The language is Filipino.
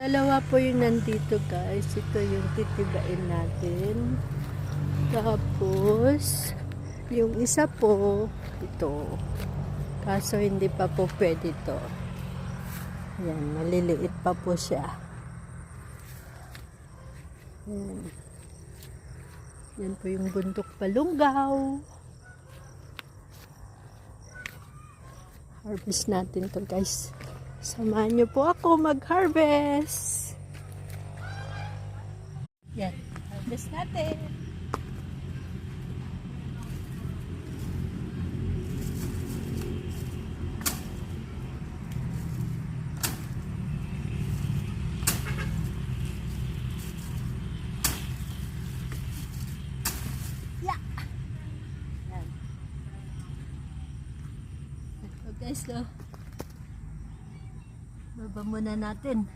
Dalawa po yung nandito guys. Ito yung titibain natin. Tapos, yung isa po, ito. Kaso hindi pa po pwede to. Yan, maliliit pa po siya. Yan. Yan po yung bundok palunggaw. Harvest natin to guys. Samahan niyo po ako mag-harvest. Yan, harvest natin. Guys, baba muna natin.